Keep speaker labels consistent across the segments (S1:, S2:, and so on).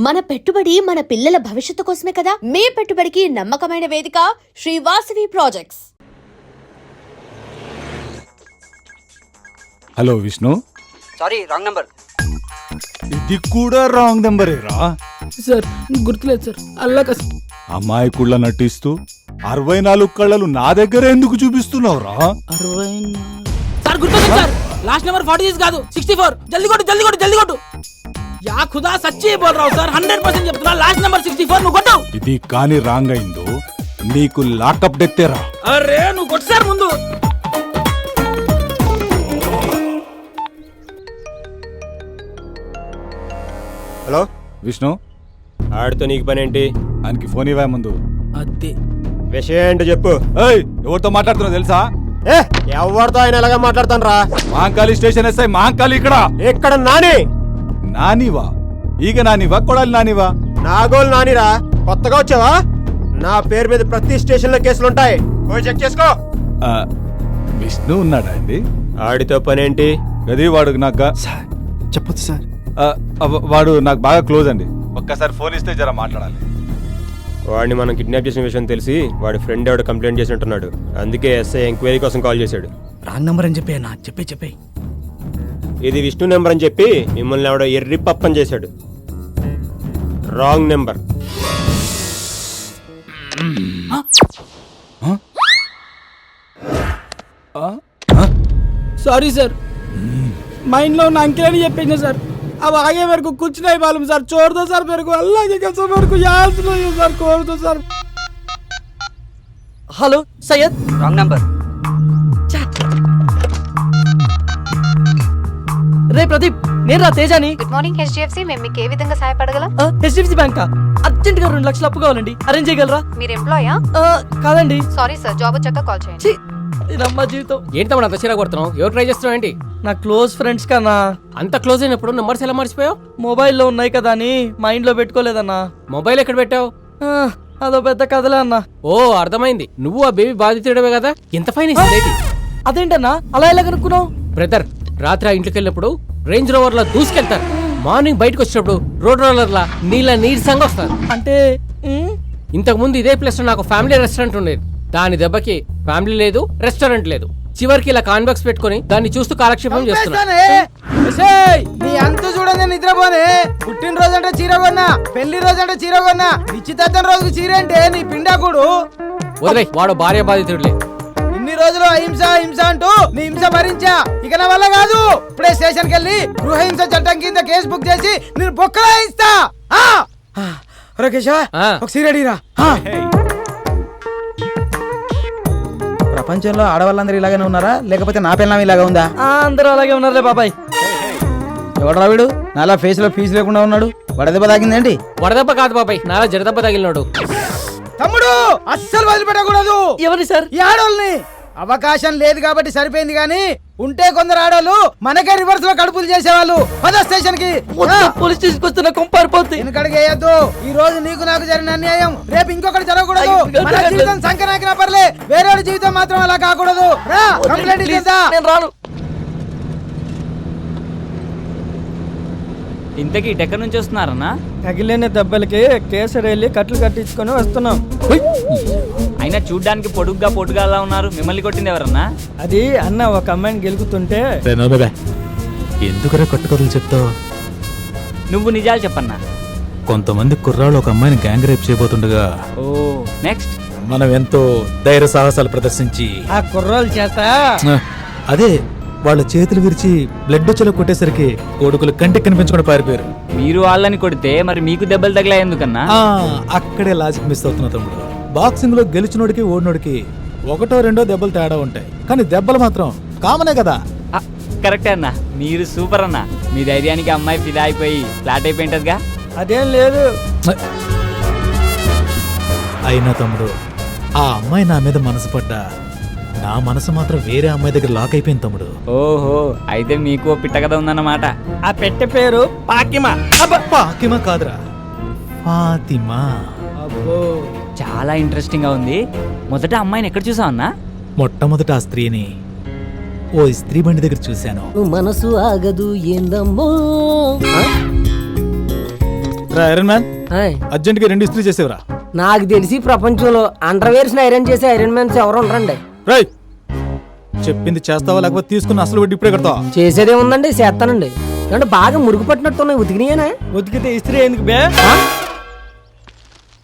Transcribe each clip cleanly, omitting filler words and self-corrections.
S1: మన పెట్టుబడి మన పిల్లల భవిష్యత్తు కోసమే కదా. మీ పెట్టుబడికి నమ్మకమైన వేదిక Shri Vasavi projects.
S2: Hello Vishnu.
S3: Sorry, wrong number.
S2: ఇది కూడా రాంగ్ నెంబరేరా?
S4: సార్ గుర్తులేదు సార్. అల్లాక
S2: అమాయకుళ్ళ నటిస్తూ 64 కళ్ళలు నా దగ్గర ఎందుకు చూపిస్తున్నావురా?
S4: 60 సార్ గుర్తులేదు సార్. లాస్ట్ నెంబర్ 46 కాదు 64. జల్దీ కొట్టు జల్దీ కొట్టు జల్దీ కొట్టు. యా ఖుదా సచ్చి బోల్ రావు సార్. 100% చెప్తున్నా. లాస్ట్ నెంబర్ 64 నువ్వు కొట్టు.
S2: ఇది కాని రాంగ్ అయిందో నీకు లాకప్ డెత్తేరా.
S4: అరే నువ్వు కొట్టు సార్ ముందు.
S5: హలో
S2: విష్ణు,
S5: ఆడితో నీకు పని ఏంటి?
S2: ఆయనకి ఫోన్ ఇవ్వా ముందు.
S4: అదే
S5: విషయం ఏంటో చెప్పు.
S2: ఏయ్, ఎవరితో మాట్లాడుతున్నావు తెలుసా?
S5: ఎవరితో ఆయన ఎలాగా మాట్లాడతాను రా?
S2: మహంకాళి స్టేషన్ ఎస్ఐ మహంకాళి ఇక్కడ.
S5: ఇక్కడ నాని.
S2: నానివా? ఈగ నానివా కొడాలి నానివా?
S5: నాగోలు నానిరా. కొత్తగా వచ్చావా? నా పేరు మీద ప్రతి స్టేషన్ లో కేసులుంటాయి, పోయి చెక్ చేసుకో.
S2: విష్ణు ఉన్నాడా అండి?
S5: ఆడితో పని ఏంటి?
S2: గది వాడు నాకు
S6: చెప్పొచ్చు సార్.
S2: వాడు నాకు బాగా క్లోజ్ అండి. ఒక్కసారి ఫోన్ ఇస్తే జర మాట్లాడాలి.
S5: వాడిని మనం కిడ్నాప్ చేసిన విషయం తెలిసి వాడి ఫ్రెండ్ ఎవడు కంప్లైంట్ చేసి ఉంటున్నాడు. అందుకే ఎస్ఐ ఎంక్వైరీ కోసం కాల్ చేశాడు.
S6: రాంగ్ నంబర్ అని చెప్పే నా చెప్పే
S5: ఇది విష్ణు నెంబర్ అని చెప్పి మిమ్మల్ని ఎవడో ఎర్రి పప్పని చేశాడు. Wrong number.
S4: Sorry sir. Mind లో ఉన్న అంకెల్ అని చెప్పేసిన సార్. अब आगे मेरे को कुछ नहीं मालूम सर. छोड़ दो सर मेरे को. अल्लाह की कसम मेरे को याद नहीं है सर. छोड़ दो sir.
S3: Hello Syed, wrong number. రే ప్రదీప్, నేను రా తేజాని.
S7: Good morning HDFC. మేము మీకు ఏ విధంగా సహాయపడగలం?
S3: హెచ్డిఎఫ్సి బ్యాంక్ అర్జెంట్ గా 2 లక్షలు అప్పు కావాలండి. అరేంజ్ చేయగలరా?
S7: మీరు ఎంప్లాయా?
S3: కాదండి.
S7: సారీ సార్, జాబ్ వచ్చాక కాల్ చేయండి.
S3: ఇదమ్మా జీవితం.
S4: ఏంటి తమ్ముడు అంత చీర కొడుతున్నావు? ఎవరు ట్రై చేస్తున్నావు ఏంటి?
S3: నా క్లోజ్ ఫ్రెండ్స్ కన్నా.
S4: అంత క్లోజ్ అయినప్పుడు నెంబర్స్ ఎలా మర్చిపోయావు?
S3: మొబైల్లో ఉన్నాయి కదా అని మైండ్ లో పెట్టుకోలేదన్నా.
S4: మొబైల్ ఎక్కడ పెట్టావు?
S3: అదో పెద్ద కథలే అన్నా.
S4: ఓ అర్థమైంది. నువ్వు ఆ బేబీ బాధితుడవే కదా. ఎంత ఫైన్ ఇస్తుంది?
S3: అదేంటన్నా అలా ఎలా కనుక్కున్నావు?
S4: బ్రదర్, రాత్రి ఆ ఇంటికి వెళ్ళినప్పుడు రేంజ్ రోవర్ లా దూసుకెళ్తారు. మార్నింగ్ బయటకు వచ్చినప్పుడు రోడ్ రోలర్ లా నీరసంగా వస్తారు.
S3: అంటే
S4: ఇంతకు ముందు ఇదే ప్లేస్ లో నాకు ఫ్యామిలీ రెస్టారెంట్ ఉండేది. దాని దెబ్బకి ఫ్యామిలీ లేదు, రెస్టారెంట్ లేదు. చివరికి ఇలా కాన్బాక్స్ పెట్టుకుని దాన్ని చూస్తూ కాలక్షేపం చేస్తున్నా.
S8: నీ అంత చూడని నిద్రపోనే. పుట్టినరోజు అంటే చీర కొన్నా, పెళ్లి రోజు అంటే చీర కొన్నా, నిశ్చితార్థం రోజుకు చీర అంటే నీ పిండాకుడు.
S4: వదిలే, వాడు భార్య బాధితుడులే.
S8: ఇన్ని రోజులు అహింస హింస అంటూ నీ హింస భరించా. ఇక నా వల్ల కాదు. ఇప్పుడే స్టేషన్ కి వెళ్ళి గృహహింస చట్టం కింద కేసు బుక్ చేసి నేను బొక్కలా ఇస్తా. కేశవ, ఒక చీర అడిగిరా. ప్రపంచంలో ఆడవాళ్ళందరూ ఇలాగనే ఉన్నారా, లేకపోతే నా పిల్లం ఇలాగా ఉందా?
S3: అందరూ అలాగే ఉన్నారులే బాబాయ్.
S8: ఎవడు రావిడు నాలా ఫేస్ లో ఫీజు లేకుండా ఉన్నాడు? వడదెబ్బ తాగిందేంటి?
S4: వడదెబ్బ కాదు బాబాయ్, నాలా జడదెబ్బ తగిలినాడు.
S8: తమ్ముడు అస్సలు వదిలిపెట్టకూడదు.
S3: ఎవరి సార్?
S8: ఈ ఆడోళ్ళని. అవకాశం లేదు కాబట్టి సరిపోయింది, గానీ ఉంటే కొందరు ఆడోళ్ళు మనకే రివర్స్ లో కడుపులు చేసేవాళ్ళు. పద స్టేషన్ కి.
S3: పోలీస్ స్టేషన్ వస్తున్న కొంపారిపోతుంది.
S8: వెనకడికి వేయద్దు. ఈ రోజు నీకు నాకు జరిగిన అన్యాయం రేపు ఇంకొకటి జరగకూడదు. మన జీవితం సంకనాకినా పర్లే, వేరే జీవితం మాత్రం అలా కాకూడదు. కంప్లైంట్ ఇచ్చేద్దా?
S3: నేను రాను.
S9: ఇంతకీ ఎక్కడి నుంచి వస్తున్నారన్నా?
S3: తగిలిన దెబ్బలకి కేసరి వెళ్ళి కట్లు కట్టించుకొని వస్తున్నాం.
S9: అయినా చూడ్డానికి పొడుగ్గా పొడుగాలా ఉన్నారు. మిమ్మల్ని కొట్టింది ఎవరన్నా?
S3: అది అన్న ఒక అమ్మాయిని గెలుకుతుంటే.
S6: ఎందుకరా కట్టుకథలు చెప్తావు?
S9: నువ్వు నిజాలు చెప్పన్నా.
S6: కొంతమంది కుర్రాళ్ళు ఒక అమ్మాయిని గ్యాంగ్ రేప్ చేయబోతుండగా
S9: ఓ నెక్స్ట్
S6: మనం ఎంతో ధైర్య సాహసాలు ప్రదర్శించి
S3: ఆ కుర్రాళ్ళ చేత
S6: అదే వాళ్ళ చేతులు విరిచి బ్లడ్ వచ్చేలా కొట్టేసరికి కొడుకులు కంటికి కనిపించకుండా పారిపోయారు.
S9: మీరు వాళ్ళని కొడితే మరి మీకు దెబ్బలు తగిలా ఎందుకన్నా?
S6: అక్కడే లాజిక్ మిస్ అవుతున్నా తమ్ముడు. బాక్సింగ్ లో గెలిచినోడికి ఓడినోడికి 1, 2 దెబ్బలు తేడా ఉంటాయి, కానీ దెబ్బలు మాత్రం కామనే కదా.
S9: కరెక్టే అన్నా, మీరు సూపర్ అన్నా. మీ ధైర్యానికి అమ్మాయి ఫిదా అయిపోయి ఫ్లాట్ అయిపోయింటదిగా.
S3: అదేం లేదు.
S6: అయినా తమ్ముడు, ఆ అమ్మాయి నా మీద మనసు పడ్డా నా మనసు మాత్రం వేరే అమ్మాయి దగ్గర లాక్ అయిపోయింది తమ్ముడు.
S9: ఓహో, అయితే మీకు పిట్ట కథ ఉందన్నమాట.
S3: ఆ పెట్టె పేరు పాకిమా.
S6: పాకిమా కాదురా, ఫాతిమా.
S3: అబ్బో,
S9: చాలా ఇంట్రెస్టింగ్ గా ఉంది. మొదట అమ్మాయిని ఎక్కడ చూసావు అన్నా?
S6: మొట్టమొదట ఆ స్త్రీని ఓ ఇస్త్రీ బండి దగ్గర చూశాను.
S3: మనసు ఆగదు ఏందమ్మో.
S6: ఐరన్ మ్యాన్
S8: ఏయ్,
S6: అర్జెంట్ గా 2 ఇస్త్రీ చేసేవరా.
S8: నాకు తెలిసి ప్రపంచంలో అండర్వేర్స్ ఐరన్ చేసే ఐరన్ మ్యాన్స్ ఎవరు ఉండరండి.
S6: రేయ్ చెప్పింది చేస్తావా లేకపోతే తీసుకున్న అసలు వడ్డీ ఇప్పుడే కడతావా?
S8: చేసేదేముందండి, చేస్తానండి. అంటే బాగా మురుగు పట్టినట్టున్నాయి, ఉతికినాయేనా?
S3: ఉతికితే ఇస్త్రీ ఎందుకు బే?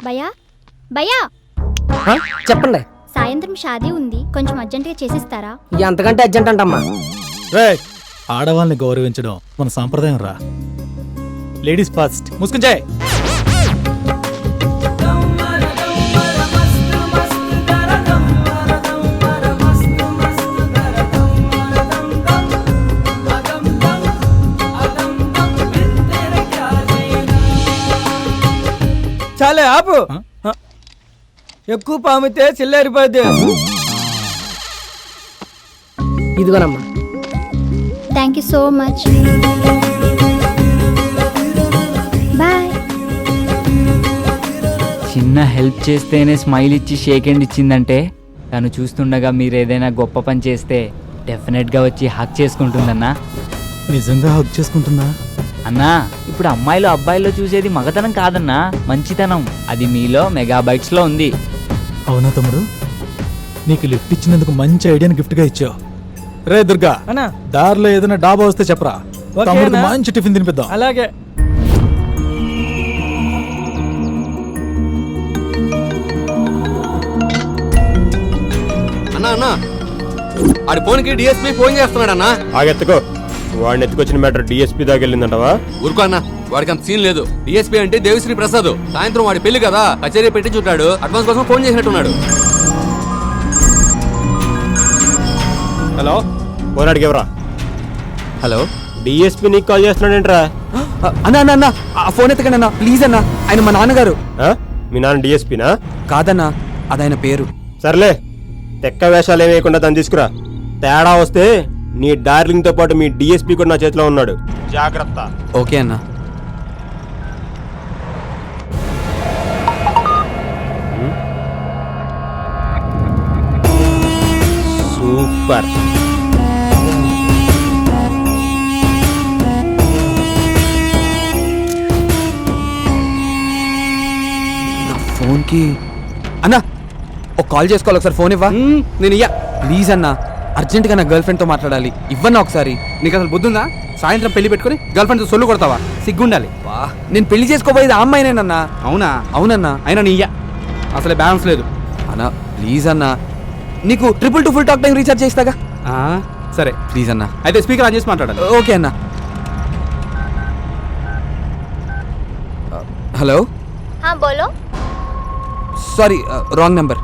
S10: భయా భయా
S8: ఆ? చెప్పండి.
S10: సాయంత్రం షాదీ ఉంది, కొంచెం అర్జెంటుగా చేసిస్తారా?
S8: ఎంతకంటే అర్జెంట్ అంటమ్మా.
S6: రేయ్ ఆడవాళ్ళని గౌరవించడం మన సాంప్రదాయం రా. Ladies first. ముసుకుంచాయ్.
S3: చాలే ఆపు. ఎక్కువ పామితే చిల్లారిపోద్ది.
S8: ఇదిగోనమ్మా.
S10: Thank you so much. Bye.
S9: చిన్న హెల్ప్ చేస్తేనే స్మైల్ ఇచ్చి షేక్ హ్యాండ్ ఇచ్చిందంటే తను చూస్తుండగా మీరు ఏదైనా గొప్ప పని చేస్తే డెఫినెట్గా వచ్చి హక్ చేసుకుంటుందన్నా.
S6: నిజంగా హక్ చేసుకుంటుందా?
S9: అన్నా ఇప్పుడు అమ్మాయిలు అబ్బాయిల్లో చూసేది మగతనం కాదన్నా, మంచితనం. అది మీలో మెగాబైట్స్లో ఉంది.
S6: అవునా తమ్ముడు, నీకు లిఫ్ట్ ఇచ్చినందుకు మంచి ఐడియాని గిఫ్ట్ గా ఇచ్చావు. రే దుర్గా,
S3: అన్నా
S6: దారిలో ఏదైనా డాబా వస్తే చెప్పరా,
S3: ఓకే
S6: తమ్ముడికి
S3: అన్నా.
S6: మంచి టిఫిన్ తినిపిద్దాం.
S3: అలాగే.
S11: అన్నా ఆడి ఫోన్కి డిఎస్పీ ఫోన్ చేస్తున్నాడు అన్నా.
S5: ఆగెత్తుకో. వాడిని ఎత్తుకొచ్చిన మ్యాటర్ డిఎస్పీ దాకా వెళ్ళిందంటవా?
S11: ఊరుకో అన్నా, వాడికి అంత సీన్ లేదు. డిఎస్పీ అంటే దేవిశ్రీ ప్రసాద్. సాయంత్రం వాడి పెళ్లి కదా, కచేరీ పెట్టి చుట్టాడు. అడ్వాన్స్ కోసం ఫోన్ చేసినట్టున్నాడు.
S5: హలో, ఫోన్ అడిగేవరా?
S11: హలో
S5: డిఎస్పీ నీకు కాల్ చేస్తున్నాడేంట్రా?
S11: అన్నా అన్నా అన్నా ఆ ఫోన్ ఎత్తకండి అన్నా ప్లీజ్ అన్నా. ఆయన మా నాన్నగారు.
S5: మీ నాన్న డిఎస్పీనా?
S11: కాదన్నా, అది ఆయన పేరు.
S5: సర్లే, తెక్క వేషాలు ఏమేయకుండా తను తీసుకురా. తేడా వస్తే నీ డార్లింగ్ తో పాటు మీ డిఎస్పీ కూడా నా చేతిలో ఉన్నాడు, జాగ్రత్త.
S11: ఓకే అన్నా.
S5: సూపర్.
S11: ఫోన్కి అన్నా ఒక కాల్ చేసుకోవాలి, ఒకసారి ఫోన్ ఇవ్వా. నేను ఇయ్యా ప్లీజ్ అన్నా, అర్జెంట్గా నా గర్ల్ ఫ్రెండ్తో మాట్లాడాలి. ఇవ్వన్నా ఒకసారి. నీకు అసలు బుద్ధుందా? సాయంత్రం పెళ్లి పెట్టుకుని గర్ల్ ఫ్రెండ్తో సొల్లు కొడతావా? సిగ్గుండాలి. నేను పెళ్లి చేసుకోబోయేది ఆ అమ్మాయినేనన్నా. అవునా? అవునన్నా. అయినా నీ ఇయ్యా, అసలే బ్యాలెన్స్ లేదు అన్నా. ప్లీజ్ అన్నా, నీకు 222 ఫుల్ టాక్ టైం రీఛార్జ్ చేస్తాగా. సరే ప్లీజ్ అన్నా. అయితే స్పీకర్ ఆన్ చేసి మాట్లాడాలి. ఓకే అన్నా. హలో,
S10: బోలో.
S11: Sorry wrong number.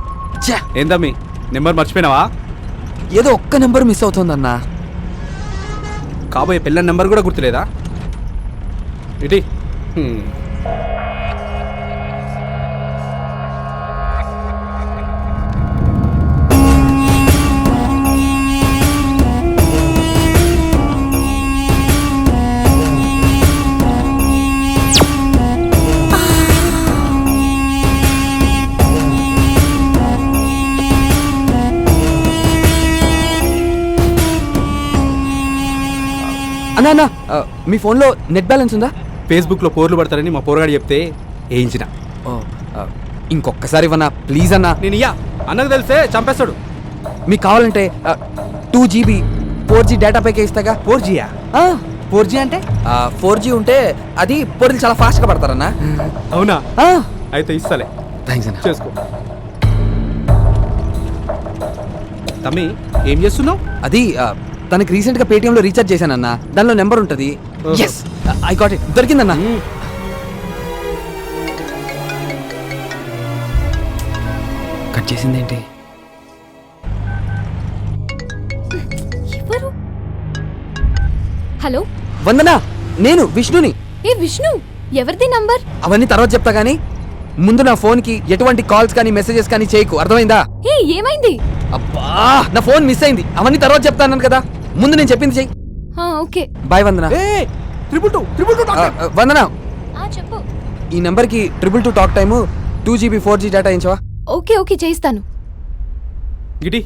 S11: ఏందమ్మీ నెంబర్ మర్చిపోయినావా? ఏదో ఒక్క నెంబర్ మిస్ అవుతుందన్నా. కాబోయే పిల్లల నెంబర్ కూడా గుర్తులేదా? ఇటీ అన్నా అన్నా మీ ఫోన్లో నెట్ బ్యాలెన్స్ ఉందా? ఫేస్బుక్లో పోర్లు పడతారని మా పోరగాడు చెప్తే వేయించిన. ఇంకొకసారి ఇవ్వన్నా ప్లీజ్ అన్నా. నేను ఇయ్యా, అన్నకు తెలిస్తే చంపేస్తాడు. మీకు కావాలంటే 2GB 4G డేటా ప్యాకే ఇస్తాగా. 4Gయా? 4G అంటే 4G ఉంటే అది పోర్లు చాలా ఫాస్ట్గా పడతారన్నా. అవునా? అయితే ఇస్తాలే. థ్యాంక్స్ అన్న. చేసుకో. తమ్మి ఏం చేస్తున్నావు? అది తనకి రీసెంట్ గా పేటిఎంలో రీఛార్జ్ చేశానన్నా, దానిలో నెంబర్ ఉంటుంది. yes I got it. దొరికిందన్నా. కట్ చేసిందేంటి?
S10: ఎవరు? హలో
S11: వందనా, నేను విష్ణుని.
S10: ఏ విష్ణు, ఎవరిది నంబర్?
S11: అవన్నీ తర్వాత చెప్తా గానీ ముందు నా ఫోన్ కి ఎటువంటి కాల్స్ కానీ మెసేజెస్ కానీ చేయకు, అర్థమైందా?
S10: ఏ ఏమైంది?
S11: అబ్బా నా ఫోన్ మిస్ అయింది, అవన్నీ తర్వాత చెప్తాను కదా. ముందు నేను చెప్పింది చెయ్యి.
S10: ఓకే
S11: బాయ్ వందనా. వందనా,
S10: చెప్పు.
S11: ఈ నెంబర్ కి 222 talk time 2GB 4G data ఇచ్చావా?
S10: ఓకే ఓకే చేయిస్తాను.
S11: గిటి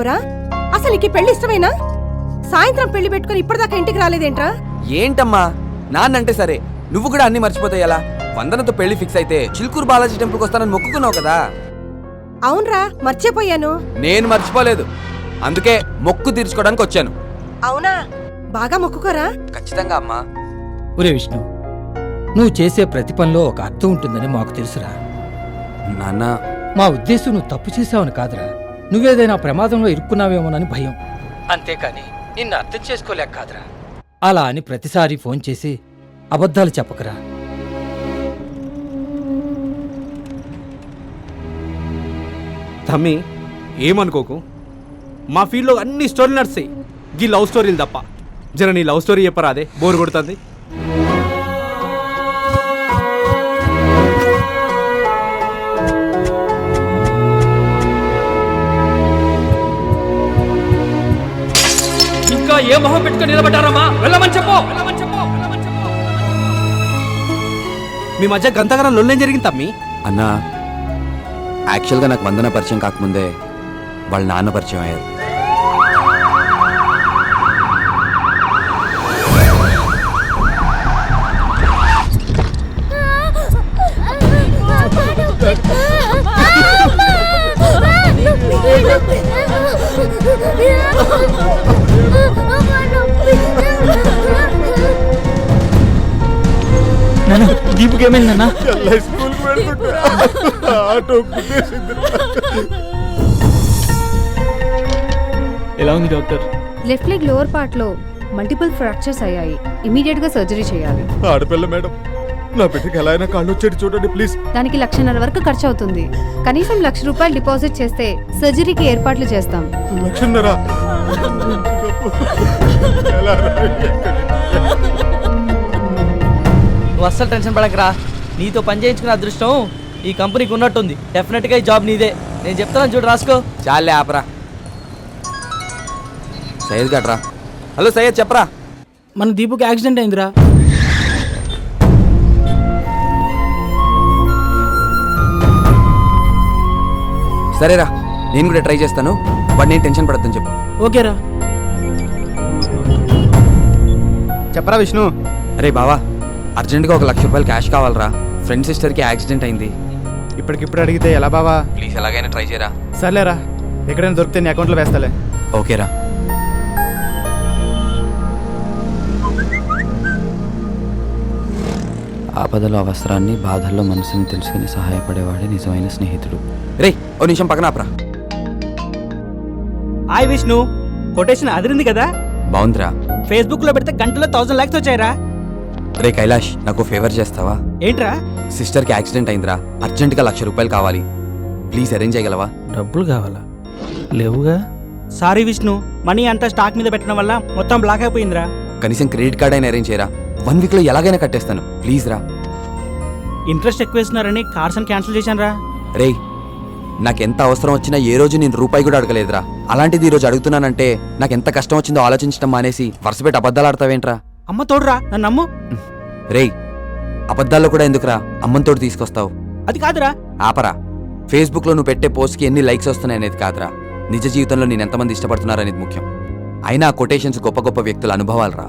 S10: మాట్లాడుతున్నావురా? అసలు నీకు పెళ్లి ఇష్టమేనా? సాయంత్రం పెళ్లి పెట్టుకుని ఇప్పటిదాకా ఇంటికి రాలేదేంట్రా?
S11: ఏంటమ్మా నాన్నంటే సరే, నువ్వు కూడా అన్ని మర్చిపోతాయి ఎలా? వందనతో పెళ్లి ఫిక్స్ అయితే చిలుకూరు బాలాజీ టెంపుల్కి వస్తానని మొక్కుకున్నావు కదా.
S10: అవునరా, మర్చిపోయాను.
S11: నేను మర్చిపోలేదు, అందుకే మొక్కు తీర్చుకోవడానికి వచ్చాను.
S10: అవునా? బాగా మొక్కుకోరా.
S11: ఖచ్చితంగా అమ్మా.
S4: ఒరే విష్ణు, నువ్వు చేసే ప్రతి పనిలో ఒక అర్థం ఉంటుందని మాకు తెలుసురా.
S11: నాన్న,
S4: మా ఉద్దేశం నువ్వు తప్పు చేసావని కాదురా, నువ్వేదైనా ప్రమాదంలో ఇరుక్కున్నావేమోనని భయం. అంతేకాని నిన్ను అర్థం చేసుకోలేక కాదురా. అలా అని ప్రతిసారి ఫోన్ చేసి అబద్ధాలు చెప్పకరా.
S12: తమ్మి ఏమనుకోకు, మా ఫీల్డ్లో అన్ని స్టోరీలు నడుస్తాయి, గీ లవ్ స్టోరీలు తప్ప. జర నీ లవ్ స్టోరీ చెప్పరా, అదే బోర్ కొడుతుంది.
S4: ఇంకా ఏ మొహం పెట్టుకుని నిలబడ్డారమ్మా? వెళ్ళమని చెప్పు.
S12: మీ మధ్య గంతగరం లొల్లేం జరిగింది తమ్మి?
S11: అన్నా, యాక్చువల్గా నాకు వందన పరిచయం కాకముందే వాళ్ళ నాన్న పరిచయం అయ్యారు.
S4: దీపుకి ఏమైందన్నా? ఎలా ఉంది doctor?
S10: Left leg lower part లో మల్టిపుల్ ఫ్రాక్చర్స్ అయ్యాయి. ఇమీడియట్ గా సర్జరీ చేయాలి.
S2: ఆడపిల్ల మేడం, నా బిడ్డకి ఎలా అయినా కాళ్ళు వచ్చేది చూడండి ప్లీజ్.
S10: దానికి 1,50,000 వరకు ఖర్చు అవుతుంది. కనీసం ₹1,00,000 డిపాజిట్ చేస్తే సర్జరీకి ఏర్పాట్లు చేస్తాం.
S2: 1,00,000?
S3: నువ్వు అస్సలు టెన్షన్ పడకరా. నీతో పని చేయించుకునే అదృష్టం ఈ కంపెనీకి ఉన్నట్టుంది. డెఫినెట్ గా ఈ జాబ్ నీదే. నేను చెప్తాను చూడు, రాసుకో.
S11: చాలే ఆపరా. సయ్యద్ గట్రా. హలో సయ్యద్, చెప్పరా.
S4: మన దీపుకి యాక్సిడెంట్ అయిందిరా.
S11: సరేరా, నేను కూడా ట్రై చేస్తాను. వాడు నేను టెన్షన్ పడద్దని చెప్పు.
S4: ఓకేరా.
S12: చెప్పరా విష్ణు.
S11: అరే బావా, అర్జెంట్గా ఒక ₹1,00,000 క్యాష్ కావాలరా. ఫ్రెండ్ సిస్టర్కి యాక్సిడెంట్ అయింది.
S12: ఇప్పటికిప్పుడు అడిగితే ఎలా బావా?
S11: ప్లీజ్ ఎలాగైనా ట్రై చేయరా.
S12: సర్లేరా, ఎక్కడైనా దొరికితే నీ అకౌంట్లో వేస్తాలే.
S11: ఓకేరా. ఆపదలో అవసరాన్ని, బాధల్లో మనసుని తెలుసుకుని సహాయపడేవాడే నిజమైన స్నేహితుడు. రే, ఓ నిమిషం పక్కన ఆపరా.
S3: హాయ్ విష్ణు, కొటేషన్ అదిరింది కదా?
S11: బాగుందిరా.
S3: ఫేస్బుక్ లో పెడితే గంటలో 1,000 లైక్స్ వచ్చాయరా.
S11: రే కైలాష్, నాకు ఫేవర్ చేస్తావా?
S3: ఏంట్రా?
S11: సిస్టర్కి యాక్సిడెంట్ అయిందిరా. అర్జెంటుగా ₹1,00,000 కావాలి. ప్లీజ్ అరేంజ్ చేయగలవా?
S4: డబ్బులు కావాలా? లేవుగా.
S3: సారీ విష్ణు, మనీ అంతా స్టాక్ మీద పెట్టడం వల్ల మొత్తం బ్లాక్ అయిపోయిందిరా.
S11: కనీసం క్రెడిట్ కార్డ్ అయినా అరేంజ్ చేయరా. 1 వీక్లో ఎలాగైనా కట్టేస్తాను. ప్లీజ్ రా.
S3: ఇంట్రెస్ట్ ఎక్కువ వేస్తున్నారని కార్డ్స్ అని క్యాన్సిల్ చేశాను రా.
S11: రే, నాకెంత అవసరం వచ్చినా ఏ రోజు నేను రూపాయి కూడా అడగలేదురా. అలాంటిది ఈ రోజు అడుగుతున్నానంటే నాకు ఎంత కష్టం వచ్చిందో ఆలోచించడం మానేసి వరుసపెట్టి అబద్ధాలు ఆడతావేంట్రా?
S3: అమ్మ తోడురా, నన్ను నమ్ము.
S11: రే, అబద్ధాల్లో కూడా ఎందుకురా అమ్మని తోడు తీసుకొస్తావు?
S3: అది కాదురా.
S11: ఆపరా. ఫేస్బుక్లో నువ్వు పెట్టే పోస్ట్కి ఎన్ని లైక్స్ వస్తున్నాయనేది కాదురా, నిజ జీవితంలో నేను ఎంతమంది ఇష్టపడుతున్నారనేది ముఖ్యం. అయినా కొటేషన్స్ గొప్ప గొప్ప వ్యక్తుల అనుభవాలు రా.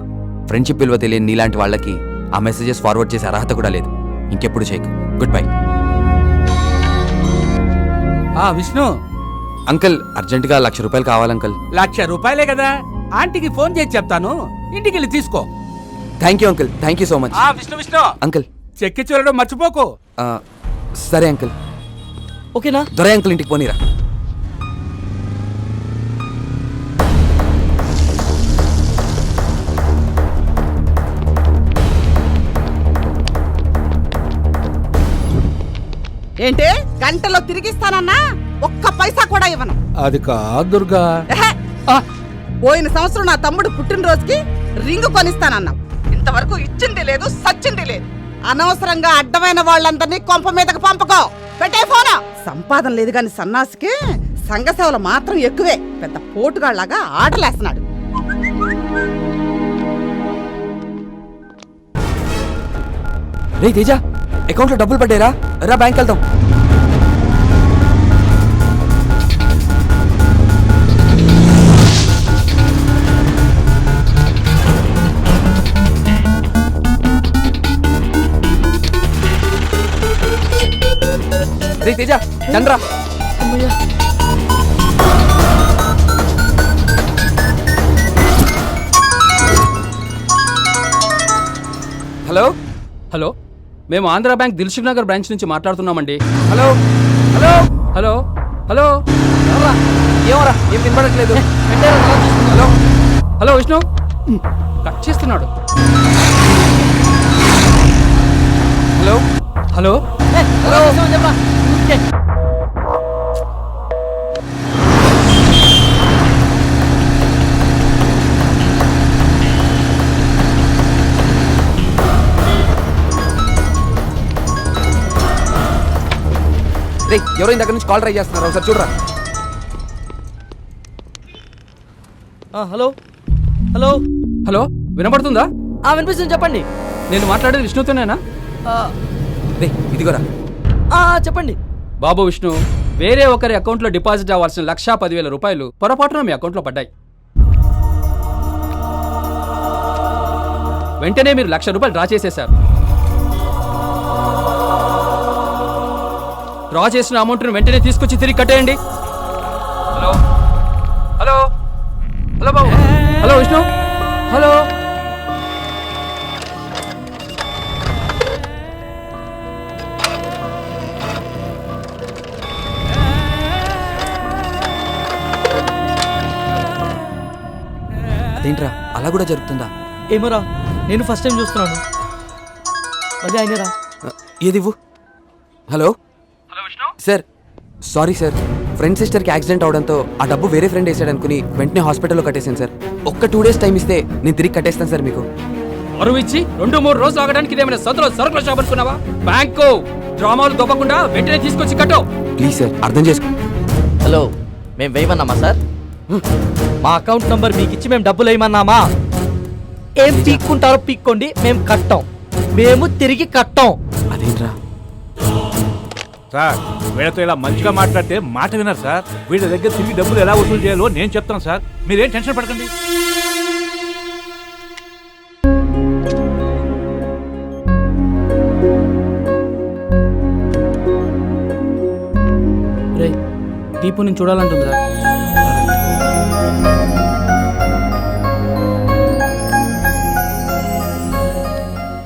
S11: ఫ్రెండ్షిప్ విలువ తెలియని నీలాంటి వాళ్ళకి ఆ మెసేజెస్ ఫార్వర్డ్ చేసే అర్హత కూడా లేదు. ఇంకెప్పుడు చేయకు. Good bye.
S4: విష్ణు
S11: అంకుల్, అర్జెంటుగా ₹1,00,000 కావాలంకుల్.
S4: ₹1,00,000 కదా, ఆంటీకి ఫోన్ చేసి చెప్తాను, ఇంటికి వెళ్ళి తీసుకో.
S11: Thank you uncle, thank you so much.
S4: Vishnu
S11: uncle,
S4: చెక్కి చూడడం మర్చిపోకు.
S11: సరే అంకుల్.
S3: ఓకేనా?
S11: దొరై అంకుల్ ఇంటికి పోనీరా.
S8: ఏంటి గంటలో తిరిగిస్తానన్నా ఒక్క పైసా కూడా ఇవ్వను.
S6: అది కాదు దుర్గా.
S8: ఎహె. పోయిన సంవత్సరం నా తమ్ముడు పుట్టినరోజుకి రింగు కొనిస్తానన్నావు. ఇంతవరకు ఇచ్చింది లేదు, సచ్చింది లేదు. అనవసరంగా అడ్డమైన వాళ్ళందరినీ కొంప మీదకి పంపకో. పెట్టే ఫోన్. సంపాదన లేదు గాని సన్నాసికి సంఘ సేవలు మాత్రం ఎక్కువే. పెద్ద పోటుగాళ్లాగా ఆటలేస్తున్నాడు.
S11: రే తేజ, అకౌంట్లో డబ్బులు పడ్డారా? రా బ్యాంక్ వెళ్దాం. రే తేజ చంద్ర హలో
S12: హలో, మేము ఆంధ్రా బ్యాంక్ దిల్సుఖ్ నగర్ బ్రాంచ్ నుంచి మాట్లాడుతున్నామండి. హలో హలో హలో హలో
S11: ఎవరా ఏమరా ఏం వినపడట్లేదు హలో
S12: హలో విష్ణు, కట్ చేస్తున్నాడు.
S11: హలో
S12: హలో
S11: రే ఎవరో ఇందాక నుంచి కాల్ ట్రై చేస్తున్నారు ఒకసారి చూడరా.
S3: హలో హలో
S12: హలో, వినపడుతుందా?
S3: వినిపిస్తుంది, చెప్పండి.
S12: నేను మాట్లాడేది విష్ణుతోనేనా?
S11: రే ఇదిగోరా.
S3: చెప్పండి.
S12: బాబు విష్ణు, వేరే ఒకరి అకౌంట్లో డిపాజిట్ అవ్వాల్సిన 1,10,000 రూపాయలు పొరపాటున మీ అకౌంట్లో పడ్డాయి. వెంటనే మీరు 1,00,000 రూపాయలు డ్రా చేసేశారు. డ్రా చేసిన అమౌంట్ను వెంటనే తీసుకొచ్చి తిరిగి కట్టేయండి. హలో హలో హలో బాబు, హలో విష్ణు, హలో.
S11: అదేంట్రా అలా కూడా జరుగుతుందా?
S3: ఏమోరా, నేను ఫస్ట్ టైం చూస్తున్నాను. మళ్ళీ అయినరా?
S11: ఏదివ్వు. Hello sir, sorry sir, friend సిస్టర్కి యాక్సిడెంట్ అవడంతో ఆ డబ్బు వేరే ఫ్రెండ్ వేసాడు అనుకుని వెంటనే హాస్పిటల్లో కట్టేశాను సార్. ఒక్క 2 days టైం ఇస్తే నేను తిరిగి కట్టేస్తాను సార్ మీకు.
S12: అరువు ఇచ్చి 2-3 రోజులు ఆగడానికి ఇదేమైనా సదులో సరుకుల షాప్ అనుకున్నావా? బ్యాంకు డ్రామాలు దొబ్బకుండా వెంటనే తీసుకొచ్చి కట్టో.
S11: ప్లీజ్ సార్ అర్థం చేసుకో.
S3: హలో, మేము వేయమన్నామా సార్? మా అకౌంట్ నంబర్ మీకు ఇచ్చి మేము డబ్బులు వేయమన్నామా? ఏం పీక్కుంటారో పీక్కోండి, మేము కట్టాం. మేము తిరిగి కట్టాం.
S11: అదేంట్రా
S2: సార్, వీళ్ళతో ఇలా మంచిగా మాట్లాడితే మాట విన్నారు సార్. వీళ్ళ దగ్గర తిరిగి డబ్బులు ఎలా వసూలు చేయాలో నేను చెప్తాను సార్, మీరేం టెన్షన్ పడకండి.
S12: రే, దీపు నేను చూడాలంటుందిరా.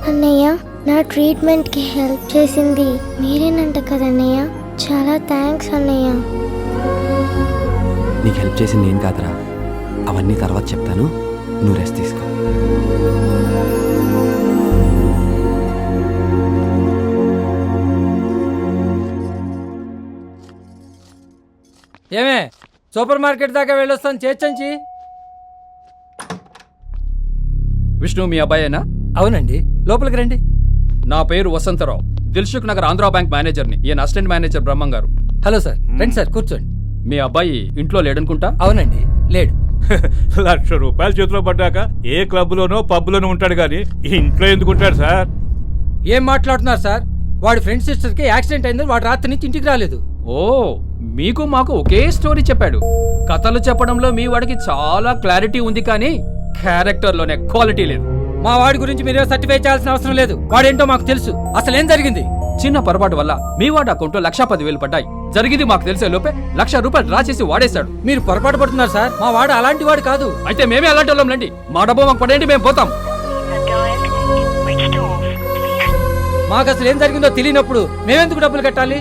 S13: అన్నయ్య, నా ట్రీట్మెంట్కి హెల్ప్ చేసింది మీరేనంట కదన్నయ్య. చాలా థ్యాంక్స్ అన్నయ్య.
S11: నీకు హెల్ప్ చేసింది నేను కాదురా, అవన్నీ తర్వాత చెప్తాను, నువ్వు రెస్ట్ తీసుకో.
S4: ఏమే సూపర్ మార్కెట్ దాకా వెళ్ళొస్తాను చేర్చంచి.
S12: విష్ణు మీ అబ్బాయేనా?
S4: అవునండి, లోపలికి రండి.
S12: నా పేరు వసంతరావు, దిల్సుఖ్ నగర్ ఆంధ్రా బ్యాంక్ మేనేజర్ని. ఈయన అసిస్టెంట్ మేనేజర్ బ్రహ్మం గారు.
S4: హలో సార్, రండి సార్ కూర్చోండి.
S12: మీ అబ్బాయి ఇంట్లో లేడనుకుంటా?
S4: అవునండి, లేడు.
S2: 1,00,000 రూపాయలు చేతిలో పడ్డాక ఏ క్లబ్లోనో పబ్లోనో ఉంటాడు కానీ ఇంట్లో ఎందుకు ఉంటాడు సార్?
S4: ఏం మాట్లాడుతున్నారు సార్? వాడి ఫ్రెండ్ సిస్టర్కి యాక్సిడెంట్ అయిందని వాడు రాత్రి నుంచి ఇంటికి రాలేదు.
S12: ఓ, మీకు మాకు ఒకే స్టోరీ చెప్పాడు. కథలు చెప్పడంలో మీ వాడికి చాలా క్లారిటీ ఉంది కానీ క్యారెక్టర్లోనే క్వాలిటీ లేదు.
S4: మా వాడి గురించి మీరే సర్టిఫై చేయాల్సిన అవసరం లేదు. వాడేంటో మాకు తెలుసు. అసలు ఏం జరిగింది?
S12: చిన్న పొరపాటు వల్ల మీ వాడి అకౌంట్లో 1,10,000 పడ్డాయి. జరిగింది మాకు తెలిసే లోపే 1,00,000 రూపాయలు డ్రా చేసి వాడేశాడు.
S4: మీరు పొరపాటు పడుతున్నారు సార్. మా వాడు అలాంటి వాడు కాదు.
S12: అయితే మేమే అలాంటి వాళ్ళం రండి. మా డబ్బు మాకు పడేయండి, మేము పోతాం.
S4: మాకు అసలు ఏం జరిగిందో తెలియనప్పుడు మేమెందుకు డబ్బులు కట్టాలి?